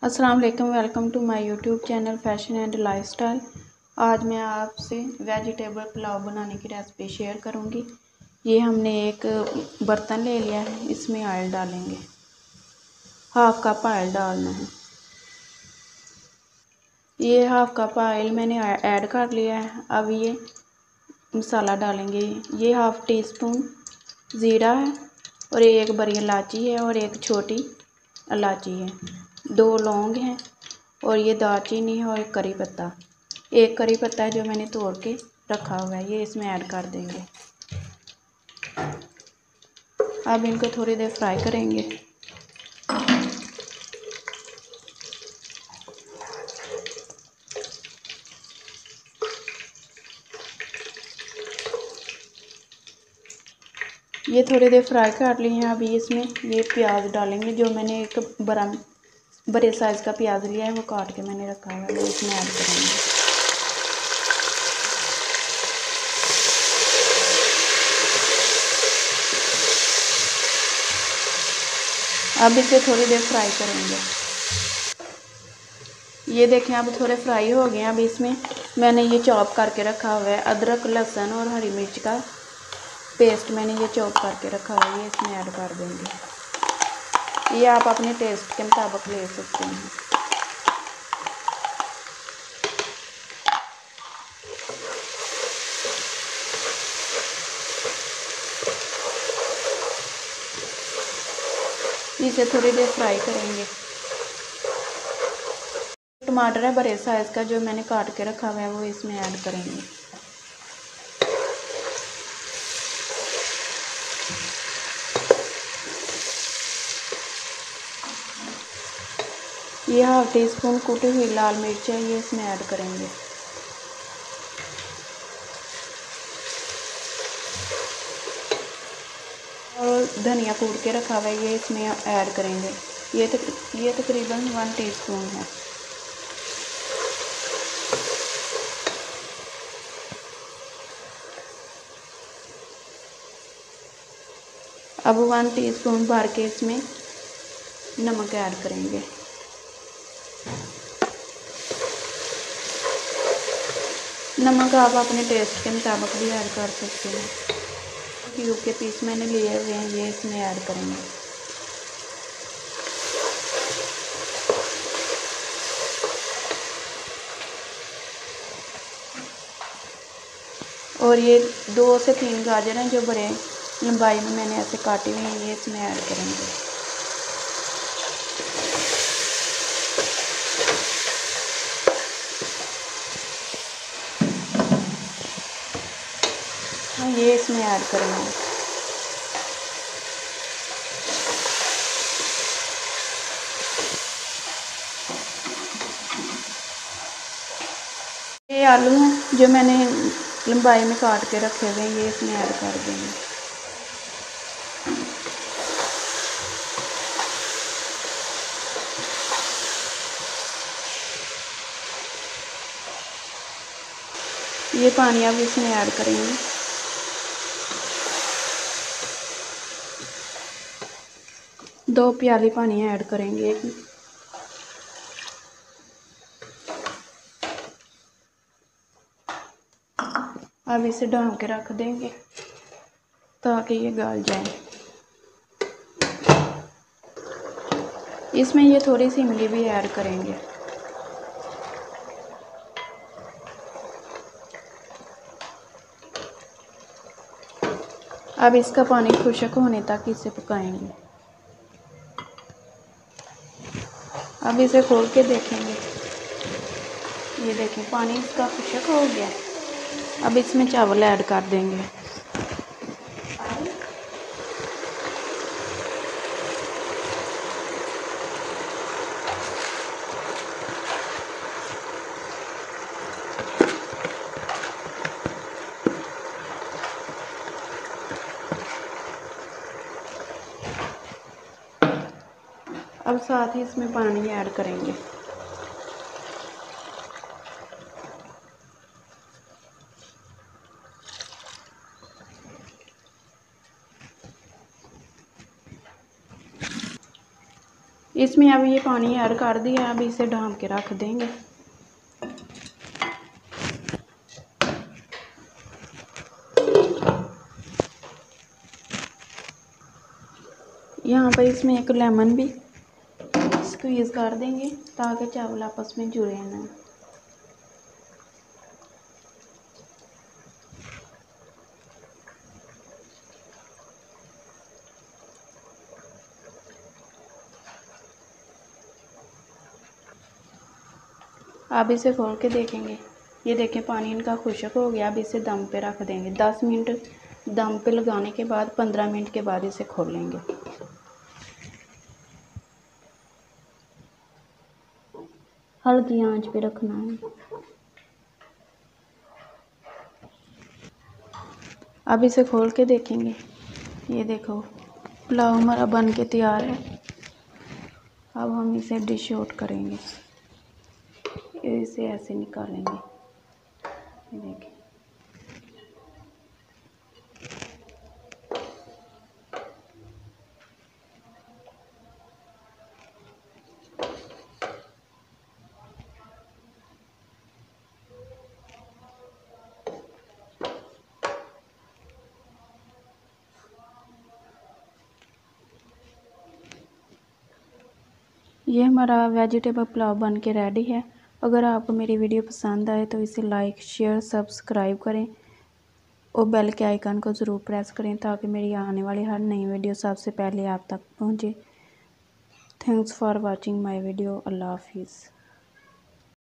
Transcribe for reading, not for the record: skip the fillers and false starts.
अस्सलाम वालेकुम। Welcome to my YouTube channel fashion and lifestyle. आज मैं आपसे वेजिटेबल पुलाव बनाने की रेसिपी शेयर करूंगी। ये हमने एक बर्तन ले लिया है, इसमें ऑयल डालेंगे। हाफ कप ऑयल डालना है। ये हाफ कप ऑयल मैंने ऐड कर लिया है। अब ये मसाला डालेंगे। ये हाफ टी स्पून ज़ीरा है और एक बड़ी इलायची है और एक छोटी इलायची है। 2 लौंग हैं और ये दालचीनी है और एक करी पत्ता। एक करी पत्ता है जो मैंने तोड़ के रखा हुआ है, ये इसमें ऐड कर देंगे। अब इनको थोड़ी देर फ्राई करेंगे। ये थोड़ी देर फ्राई कर लिए हैं। अभी इसमें ये प्याज डालेंगे। जो मैंने एक बड़े साइज़ का प्याज लिया है, वो काट के मैंने रखा हुआ है, वो इसमें ऐड करेंगे। अब इसे थोड़ी देर फ्राई करेंगे। ये देखें अब थोड़े फ्राई हो गए हैं। अब इसमें मैंने ये चॉप करके रखा हुआ है अदरक, लहसुन और हरी मिर्च का पेस्ट मैंने ये चॉप करके रखा हुआ है, ये इसमें ऐड कर देंगे। ये आप अपने टेस्ट के मुताबिक ले सकते हैं। इसे थोड़ी देर फ्राई करेंगे। टमाटर है बड़े साइज़ का, जो मैंने काट के रखा हुआ है, वो इसमें ऐड करेंगे। ये हाफ टी स्पून कुटी हुई लाल मिर्च है, ये इसमें ऐड करेंगे। और धनिया कूट के रखा हुआ है, ये इसमें ऐड करेंगे। ये तकरीबन 1 टीस्पून है। अब 1 टीस्पून भर के इसमें नमक ऐड करेंगे। नमक आप अपने टेस्ट के मुताबिक भी ऐड कर सकते हैं। क्यूब के पीस मैंने लिए हुए हैं, ये इसमें ऐड करेंगे। और ये 2 से 3 गाजर हैं जो बड़े लंबाई में मैंने ऐसे काटी हुई हैं, ये इसमें ऐड करेंगे। ये इसमें ऐड करेंगे। ये आलू हैं जो मैंने लंबाई में काट के रखे हुए हैं, ये इसमें ऐड कर देंगे। ये पानी अब इसमें ऐड करेंगे। दो प्याली पानी ऐड करेंगे। अब इसे ढक के रख देंगे ताकि ये गल जाए। इसमें ये थोड़ी सी इमली भी ऐड करेंगे। अब इसका पानी खुश्क होने तक इसे पकाएंगे। अब इसे खोल के देखेंगे। ये देखें पानी इसका खुश्क हो गया। अब इसमें चावल ऐड कर देंगे। अब साथ ही इसमें पानी ऐड करेंगे। इसमें अब ये पानी ऐड कर दिया, अब इसे ढाँप के रख देंगे। यहाँ पर इसमें एक लेमन भी स्क्वीज़ कर देंगे ताकि चावल आपस में जुड़े ना। अब इसे खोल के देखेंगे, ये देखें पानी इनका खुश्क हो गया। अब इसे दम पे रख देंगे 10 मिनट। दम पे लगाने के बाद 15 मिनट के बाद इसे खोलेंगे। हल्की आंच पे रखना है। अब इसे खोल के देखेंगे, ये देखो पुलाव हमारा बन के तैयार है। अब हम इसे डिश आउट करेंगे, इसे ऐसे निकालेंगे, ये देखिए। ये हमारा वेजिटेबल पुलाव बन के रेडी है। अगर आपको मेरी वीडियो पसंद आए तो इसे लाइक शेयर सब्सक्राइब करें और बेल के आइकन को ज़रूर प्रेस करें ताकि मेरी आने वाली हर नई वीडियो सबसे पहले आप तक पहुंचे। Thanks for watching my video. अल्लाह हाफिज़।